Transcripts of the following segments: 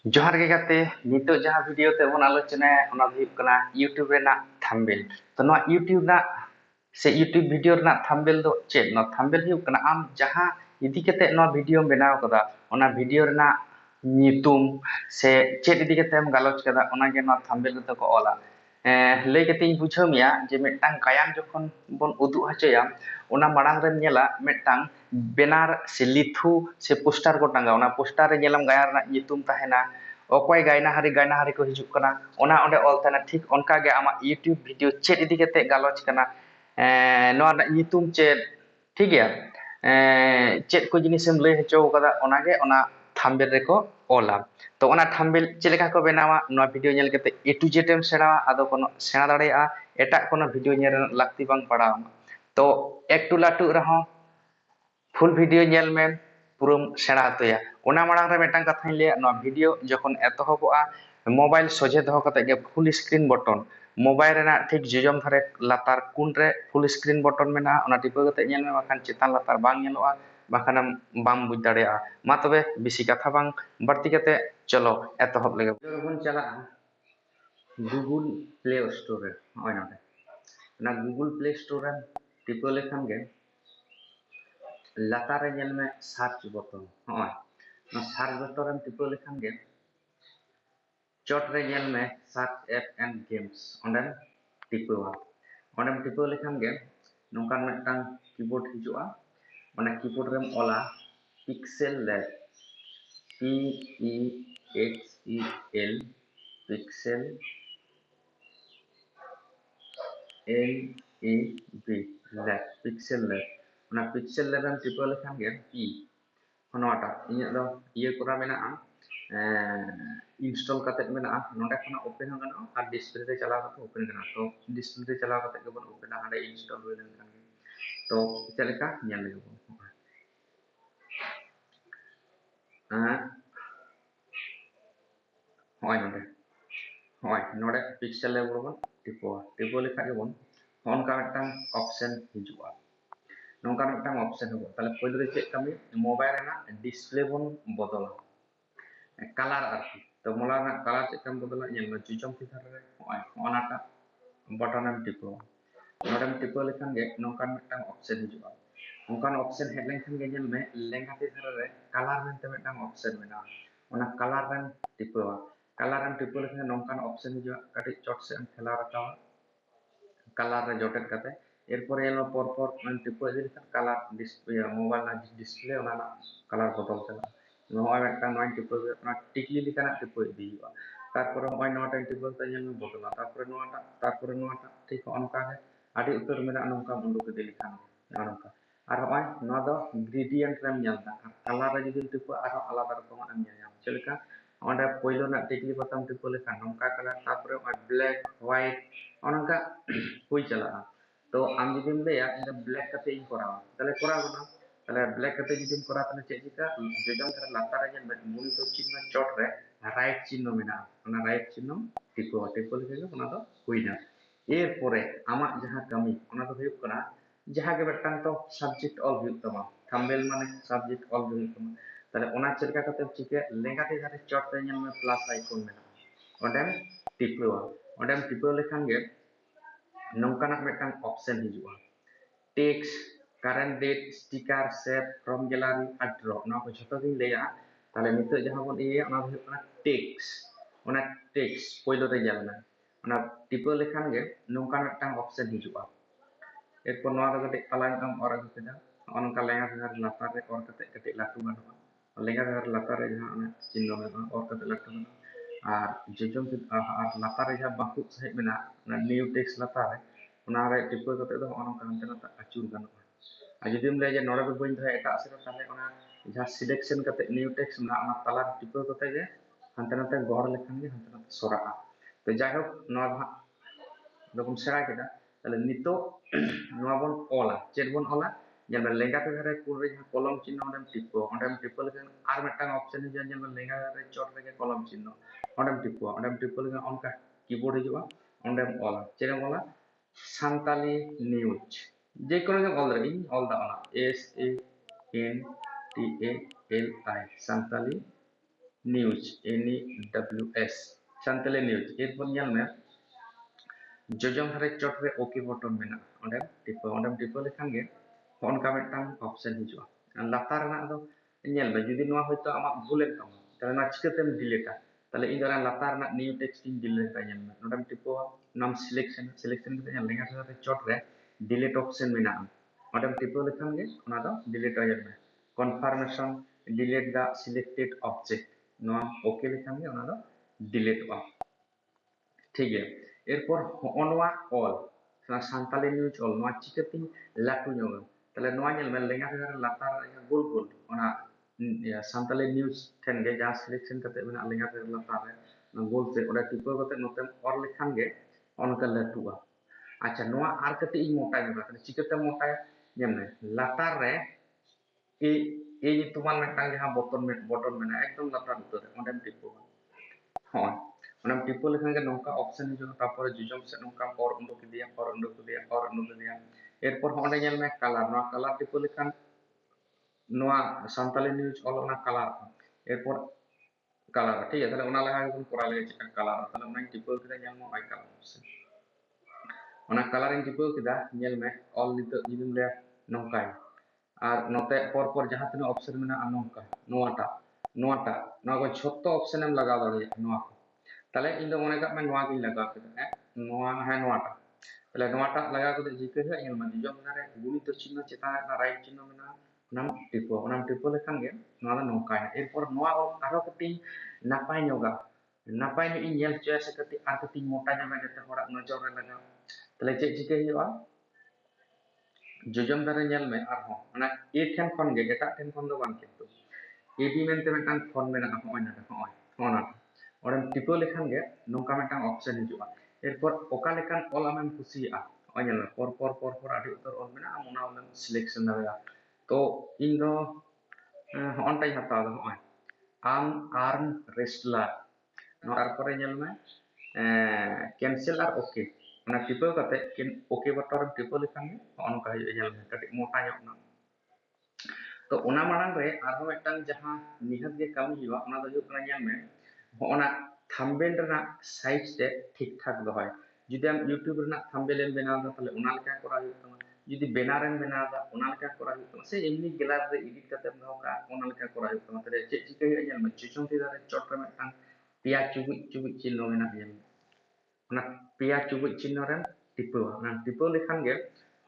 जोहार गे गाते नितो जहां वीडियो ते बन आलोचना ओना दो हुयुग कना यूट्यूब रेना थंबनेल तो नोआ यूट्यूब ना से यूट्यूब वीडियो रेना थंबनेल दो चेक नो थंबनेल हुयुग कना आम जहां इदी केते नो वीडियो बनाव कदा ओना वीडियो रेना नितुम से चेक इदी केते हम गालोच कदा ओना गे नो थंबनेल दो को ओला लay केते बुझाव मिया जे मिदटांग गायान जखन बन उदुग हचोया ओना माड़ांग रे नेला मिदटांग बेनार से लिथु से पोस्टर को टांगा ओना पोस्टर रे नेलाम गायान रेना नितुम ताहेना अकय गायनाहारी को हिजुग कना ओना ओंडे ऑल ताना ठीक ओनका गे आमा यूट्यूब वीडियो चेक इदी केते गालोच कना नोआ ना नितुम चेक ठीक गया चेक को जिनिसम लay हचो कदा ओना गे ओना थंबनेल रे को ओला तो ओना थंबनेल चेक लेका को बनावा नोआ वीडियो नेल केते ए टू जेड एम सेणा आदो कोनो सेणा दाड़ेया एटा कोनो वीडियो नेल लाक्ति बांग पड़ा तो एकटू लाटू रहो फुल वीडियो नेल में पुरम सेणा हतोया ओना माड़ांग रे मिदटांग कथाई लैया नोआ वीडियो जखन एतहबोआ मोबाइल सोजे दोहो कते गे फुल स्क्रीन बटन मोबाइल रेना ठीक जोजम धारे लातार कुन रे फुल स्क्रीन बटन मेना ओना टिपा कते नेल में बाखान चेतान लातार बांग नेलोआ बाखान बाम बुझ दाड़ेया मा तबे बिसी कथा बांग बाड़ती कते चलो एतहब लेगे बन चला गूगल प्ले स्टोर रे ओय नोडे ना गूगल प्ले स्टोर रे टिपा लेखान गे लातार रे नेल में सर्च बटन ओय ना सर्च बटन रे टिपा लेखान गे चोट रे नेल में सर्च ऐप एंड गेम्स ओंडे टिपा ओंडे टिपा लेखान गे नोंकान मिदटांग कीबोर्ड हिजुआ ओना कीबोर्ड रेम ओला pixel lab PEXEL pixel LEB lab pixel lab ओना पिक्सेल लैब रेम टिपा लेखान गे पी नोटा इᱧᱟᱹᱜ ᱫᱚ ᱤᱭᱟᱹ ᱠᱚᱨᱟ ᱢᱮᱱᱟᱜᱼᱟ इंस्टॉल करते मेना नोडे खना ओपन हो गनो और डिस्प्ले रे चलाव करते ओपन गना तो डिस्प्ले रे चलाव करते गेबन ओपन हांडे इंस्टॉल हुई लेन खान तो चलेका नेल लेबन होय नोडे पिक्सेल लेवल बन टिपो लेखा गेबन होनका मिदटांग ऑप्शन हिजुआ नोंका मिदटांग ऑप्शन हो ताले पहिले रे चेक कमी मोबाइल रेना डिस्प्ले बन बदला कलर आरकी तो मोला ना कलर चेक कम बदला नेल में जुजम की धारे रे होय ओनाटा बटन एम टिपो नोडेम टिपो लेखान गे नोंका मिदटांग ऑप्शन हिजुआ नोंकान ऑप्शन हेड लेखान गे नेल में लेंगा ती धारे रे कलर मेनते मिदटांग ऑप्शन मेना ओना कलर रेम टिपो कलर एम टिपो लेखान नोंकान ऑप्शन हिजुआ काटी चोट से एम ठेला रखावा कलर रे जोटेट काते एरपर एलो पर एम टिपो इदि लेखान कलर डिस्प्ले मोबाइल ना डिस्प्ले ओना ना कलर बदल चला नोय मिदटांग नोय टिपो ओना टिकली लेखाना टिपो इदि हुआ तारपर नोय नोटा टिपो ते नेल में बदला तारपर नोटा ठीक ओनका गे आदि उतर मेना नोंका उंडुक इदि लेखान ओनका और होय नो दो ग्रेडियंट रेम नेलदा कलर रे जदि टिपो आरो आलादा रकम एम नेल चलेका ओंडे पहिलो ना टिकली बटन टिपो लेखान नोंका कलर तारपर ब्लैक व्हाइट ओनका हुई चला तो आम जदि लैया इन ब्लैक कते इन करावा ताले करावा ना ताले ब्लैक कते जदि करा ताले चेक चिका जेजम थारे लातार रे मूल तो चिन्ह चोट रे राइट चिन्ह मेना ओना राइट चिन्ह टिपो लेके ओना दो हुईना एरपरे आमा जहां कमी ओना दो हुयुग कना जहां गे मिदटांग तो सब्जेक्ट ऑल हुयुग तमा थंबनेल माने सब्जेक्ट ऑल हुयुग तमा ताले ओना चेका कते चिके लेंगा ते धारे चोट रे नेल में प्लस आइकन मेना ओंडेम टिपो लेखान गे नोंकाना मिदटांग ऑप्शन हिजुआ text current date sticker save from gallery और ड्रॉ ना को झोतो दिन लेया ताले नितो जहां बन इया ओना हुयुग कना टेक्स्ट पहिलो रे जालना ओना टिपो लेखान गे नोंका मिदटांग ऑप्शन हिजुआ एरपर नोआ दो कटे पालाइन आम और अगु केदा ओनका लेंगा धार लातार रे और कते कते लाटू गानोआ लेंगा धार लातार रे जहां ओना चिन्ह मेना और कते लाटू गानोआ और जोजम और लातार रे जहां बाकु सहित मेना ना न्यू टेक्स्ट लातार रे ओना रे टिपो कते दो ओनका हंते नाता अचुर गानोआ और जदिम ले जे नोडे दो बइन दो एटा से ताले ओना जहां सिलेक्शन कते न्यू टेक्स्ट मेना ओना ताला टिपो कते जे हंते नाते गड़ लेखान गे हंते नाते सराआ तो जायहोक नोआ दोबन सेड़ा केदा ताले नितो नोआ बन ओला चेक बन ओला जेल में लेंगा ते धारे कुल रे जहां कलम चिन्ह ओंडेम टिपो लेखान आर मिदटांग ऑप्शन हिजुआ जेल में लेंगा रे चोट रे कलम चिन्ह ओंडेम टिपो लेखान ओनका कीबोर्ड हिजुआ ओंडेम ओला चेक ओला सानताली न्यूज जे कोनो गे ऑल रे ऑल दा ओना SANTALI Santali news NEWS Santali news এরপর ñel me jojong dhare chot re oke button mena ondem tipe lekhan ge onka metang option hijua latar na do ñel me judi noa hoyto amak bhulen tama tale na chikatem delete tale ᱤᱧ ᱫᱚ ᱞᱟᱛᱟᱨ ᱨᱮᱱᱟᱜ new text ᱤᱧ delete ᱟ ñel me nodem tipo nam selection kete ñel lenga dhare chot re delete option mena ondem tipo lekhan ge ona do delete a ñel me confirmation delete the selected object noa oke lekhan ge ona do delete a ঠিক আছে এরপর হনওয়া all Santali news all নোয়া চিকাতিং লাটু ñoga তাহলে নোয়া ñel mel lenga dhare latar gol gol ona Santali news ঠেন ge ja selection kate mena lenga dhare latar re gol se oda tipo kate notem or lekhan ge onka latua acha noa ar kate ing mota ñoga tale chikate mota ñel me latar re এই এই nyutuman metang jaha button mena ekdom latar utar ondem tipo হয় মানে টিপো লেখান গে নৌকা option হিসেবে তারপরে জুজম সে নৌকা পর উন্ডুক দিয়া এরপর হন্ডে ñel me কালার নোয়া কালার টিপো লেখান নোয়া সান্তালি নিউজ অল ওনা কালার এরপর কালার ঠিক আছে তাহলে ওনা লেখা যখন করা লাগে চিকা কালার তাহলে ওনা টিপো কিদা ñel me I colour option ওনা কালার ইন টিপো কিদা ñel me অল নিতে জুদিম le নৌকায় আর নতে পর যাহা তিনা অপশন মেনা নৌকা নোয়াটা নোয়া ko jhotto option em lagaw daᱲeya নোয়া তাহলে ᱤᱧ ᱫᱚ ᱢᱚᱱᱮ ᱠᱟᱜ ᱢᱮ ᱱᱚᱣᱟ ᱜᱤᱧ ᱞᱟᱜᱟᱣ ᱠᱮᱫᱟ ᱱᱚᱣᱟᱴᱟᱜ তাহলে নওয়াটা লাগাও করে জিকে হয় ñel me jom dhare গুণিত চিহ্ন চেতান একটা রাইট চিহ্ন মেনা ওনাম টিপো লেখান গে নওয়া do nongkai এরপর নওয়া আরো কটিং নাপাই ñoga নাপাই ᱧᱚᱜ ᱤᱧ ᱧᱮᱞ ᱦᱚᱪᱚᱭᱟ ᱥᱮ ᱠᱟᱹᱴᱤᱡ ᱟᱨ ᱠᱟᱹᱴᱤᱡ ᱢᱚᱴᱟ ᱧᱚᱜᱟ ᱡᱟᱛᱮ ᱦᱚᱲᱟᱜ ᱱᱚᱡᱚᱨ ᱨᱮ ᱞᱟᱜᱟᱣ তাহলে ᱪᱮᱫ ᱪᱤᱠᱟᱹᱭ ᱦᱩᱭᱩᱜᱼᱟ ᱡᱚᱡᱚᱢ ᱫᱷᱟᱨᱮ ᱧᱮᱞ ᱢᱮ ᱟᱨᱦᱚᱸ ᱚᱱᱟ A ᱴᱷᱮᱱ ᱠᱷᱚᱱ ᱜᱮ ᱮᱴᱟᱜ ᱴᱷᱮᱱ ᱠᱷᱚᱱ ᱫᱚ ᱵᱟᱝ ᱠᱤᱱᱛᱩ AB mente metang phone mena hoy na hoy ona orang tipe lekhan ge nongka metang option hijua এরপর oka lekan all amem kusiya hoy nyel por adi utar ol mena am ona olem selection daria to ᱤᱧ ᱫᱚ ontai hataw da hoy arm wrestler no tarpore nyel me cancel ar okay ona tipe kate okay button tipe lekhan ge onka nyel me kati mota nyok na तो ओना मारंग रे आरो mitten जहां निहत गे कमी हुआ ओना दो हुई कना ñel me ओना थंबनेल रेना साइज ते ठीक ठाक दोहय जुदि हम यूट्यूब रेना थंबनेल एम बनाव दा तले ओना लेका करा हुई तमा जुदि बैनर एम बनाव दा ओना लेका करा हुई तमा से एमनी गैलरी रे एडिट कते बनाव का ओना लेका करा हुई तमा तले चे चिके हुई ñel me चिचों ती दारे चोट रे मिटन पिया चुबुच चिन्ह मेना ñel ओना पिया चुबुच चिन्ह रे टिपो ना टिपो लेखान गे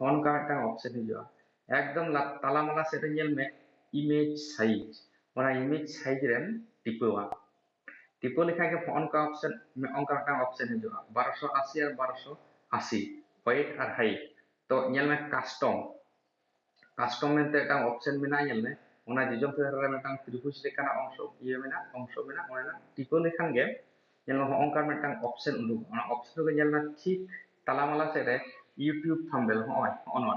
हन का मिटन ऑप्शन हिजुआ एकदम तालामाला से ñel me इमेज साइज ओना इमेज साइज रेन टिपोआ टिपो लेखा के onka option me onka मिटन ऑप्शन हिजुआ 1280 और 1280 weight और height तो ñel me custom मेनते मिटन ऑप्शन मेना ñel me ओना जिजम रे मिटन त्रिभुज लेखाना अंश मेना ओना टिपो लेखान गे ñel me onka मिटन ऑप्शन उडुक ओना ऑप्शन को ñel me ठीक तालामाला से रे YouTube thumbnail होय ओना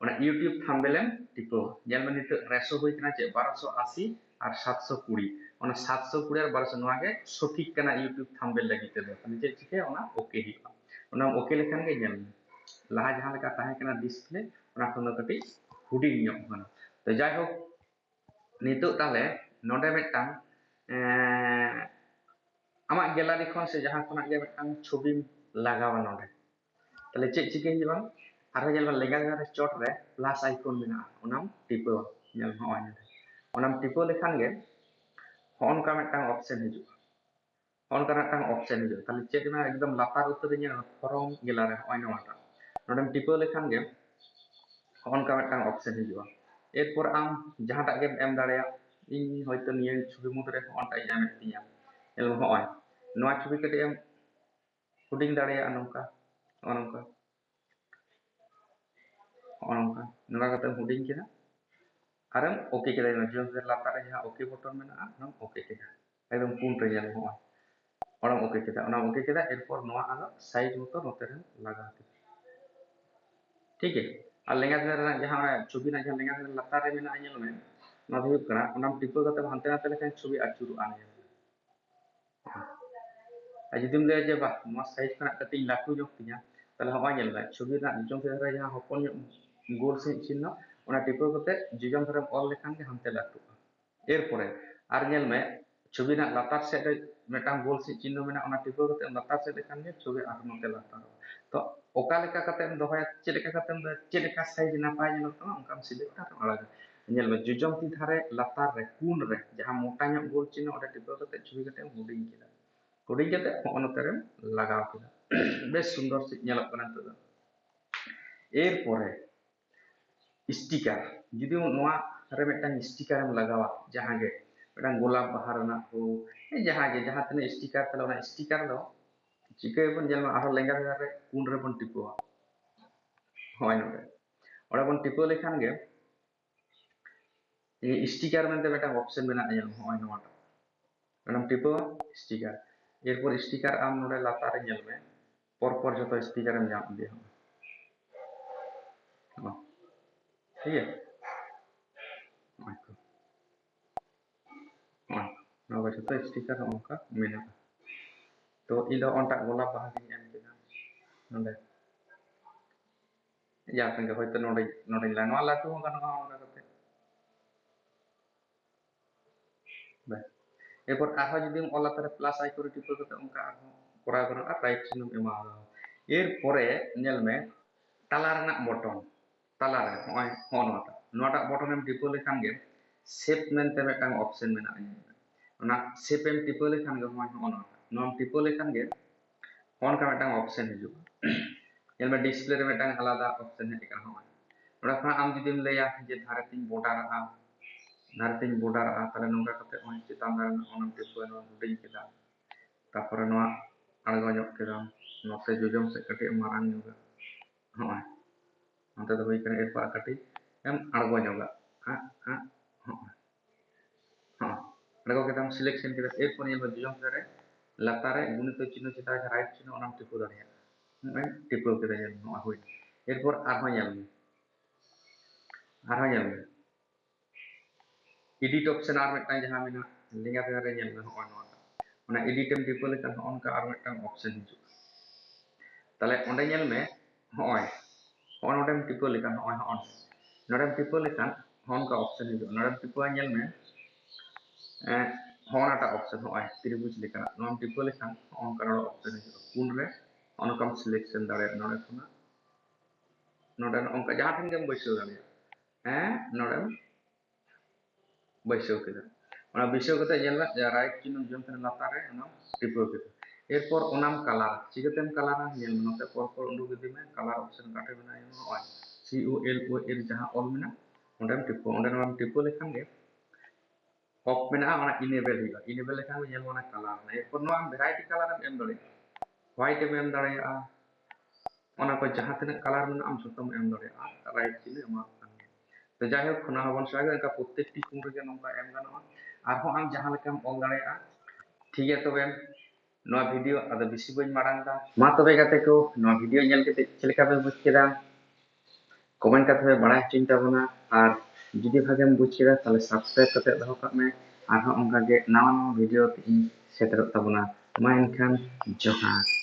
ओना YouTube thumbnail em टिपो ñel me नित रेशो हुई कना चे 1280 और 720 ओना 720 और 1200 नोआ गे सठिक कना YouTube thumbnail लगी ते ताले चे चिके ओना ओके हिवा ओना ओके लेखान गे ñel me लाहा जहां लेका ताहे कना डिस्प्ले ओना खन कटी हुडिंग ñok कना तो जाय हो नितो ताले नोडे मिटन आमा गैलरी खन से जहां खना गे मिटन छवि लागावा नोडे ताले चे चिके हिवा आरो ñel me lenga dhare chot re plus icon mena onam tipe ñel hoy onam tipe lekhan ge hon ka metang option hiju hon ka metang option hiju tale chek na ekdom latar utar ñel from gelare hoy na mata nodem tipe lekhan ge hon ka metang option hiju এরপর am jahatak ge em dareya ᱤᱧ হয়তো নিয়ে ছবি মুদ্রে হনটাই M তিয়া এল hoy noa ছবি kete em hudding dareya nongka onongka onongka noa kate hudding kida आरम okay केदा जम से लातार जहां ओके बटन मेना हम ओके केदा एकदम पूर्ण रे ñel होय ओरम ओके केदा एरपर नोआ आरो साइज मतो नोते रे लगा केदा ठीक है और लेंगा धरे जहां छवि ना जहां लेंगा धरे लातार रे मेना ñel me ना हुई कना ओनाम टिपो कते हानते नाते लेखान छवि आचुरु आ ñel আর যদি ले जे बा नोआ साइज कना कति लाटू जोक तिया ताले हवा ñel me छवि ना जम से धरे जहां हपन गोल से चिन्ह ओना टिपो कते जिजम धरे ऑल लेखान के हानते लाटू एरपरे আর ñel me छवि ना लातार से मेटांग गोल से चिन्ह में ना टिपो करते लातार से लेखान के छवि आर नोते लातार तो ओका लेका करते दोहया चेलेका करते चेलेका साइज नापाय जेनो तो उनका सिलेक्ट आर अलग नेल में जुजम ती धारे लातार रे कून रे जहां मोटा ᱧᱚᱜ गोल चिन्ह ओडे टिपो करते छवि करते हुडिंग केदा हुडिंग करते होनोते रे लगाव केदा बेस सुंदर से ñelok kana to एर परे स्टिकार जुदी नोआ रे मेटांग स्टिकार एम लगावा जहां गे मेटांग गोलाप बाहा रना को जहां गे जहां तने स्टिकार तले ओना स्टिकार दो चिके बन जेल आरो लेंगा रे कून रे बन टिपो होय नोडे ओडे बन टिपो लेखान गे ये स्टिकार मेनते मेटांग ऑप्शन मेना जेल होय नोटा मेडम टिपो स्टिकार एरपर स्टिकार आम नोडे लातार रे जेल में पर जो स्टिकार एम जाम दे ठीक है नोबे जो स्टिकार ओनका मेना तो इधर ओंटा गोलाप बाहा गिन एम केदा नोडे या तंगे होयतो नोडे नोडे ला नोआ लाटू हो गानो ओनका करते बे एरपर आहा जुदी ओला तारे प्लस आइकन टिपो करते ओनका करा करा राइट चिन्ह एमा एरपरे नेल में ताला रना बटन ताला रे होय होनोटा नोटा बटन एम टिपो लेखान गे शेप मेनते मेटांग ऑप्शन मेना ओना शेप एम टिपो लेखान गे होय होनोटा नोम टिपो लेखान गे होनका मेटांग ऑप्शन हिजु नेल में डिस्प्ले रे मेटांग आलादा ऑप्शन हेज का होय ओना खा आम जुदीम लेया जे धारे तिन बॉर्डर आ धारे तिन बॉर्डर आ ताले नोंगा कते होय चितान दारे ओनम टिपो नो हुडिंग केदा तारपरे नोआ आळगो ᱧᱚᱜ केदा नोते जोजम से कटे मारांग ᱧᱚᱜᱟ होय नोते दो हुई करे एरपर कटे एम आळगो ᱧᱚᱜᱟ हां हां होय हां आळगो केदाम सिलेक्शन केदा एरपर नेल में जोजम करे लातारे गुणित चिन्ह चिता राइट चिन्ह ओनम टिपो दाड़िया होय टिपो केदा जेल नो हुई एरपर आरहो ñel में एडिट ऑप्शन आर मेटांग जहां मेना लिंगा रे ñel में होय नोटा ओना एडिट एम टिपो लेखान ओनका आर मेटांग ऑप्शन हिजु ताले ओंडे ñel में होय ओनोडेम टिपो लेखान होय होन नोडेम टिपो लेखान होनका ऑप्शन हिजु नोडेम टिपो ñel में होनाटा ऑप्शन होय त्रिभुज लेखान नोम टिपो लेखान ओनका रो ऑप्शन हिजु कून रे ओनकाम सिलेक्शन दाड़े नोडे खुना नोडे ओनका जहां ठन गेम बैसो दाड़े नोडेम बैसो केदा ओना बैसो कते ñel में राइट चिन्ह जोम थने लातार रे ओना टिपो केदा एरपर ओनाम कलर चिकतेम कलर ñel में नोते पर उंडुक इदि में कलर ऑप्शन काटे मेना होय COLOR जहां ऑल मेना ओंडेम टिपो लेखान गे ऑफ मेना ओना इनेबल लेखान ñel ओना कलर ना एरपर नोआ वैरायटी कलर एम दाड़े व्हाइट एम दाड़े ओना को जहां तने कलर मेना आम जतम एम दाड़े राइट चिन्ह एमा तो जाहे खुना हबन सागे का प्रत्येकटी कुन रे नोंका एम गानोआ आरहो आम जहां लेकाम ऑल दाड़े ठीक है तबे नोआ वीडियो आदो बिसि बइन मारांग दा मा तबे गाते को नोआ वीडियो ñel केते चेलेका पे बुझ केदा कमेंट करते बड़ा चिन ताबना और जुदी भागेम बुझ केदा ताले सब्सक्राइब करते दहो काग में आरहो ओंका गे नावा वीडियो सेटरो ताबना मा एनखान जोहार।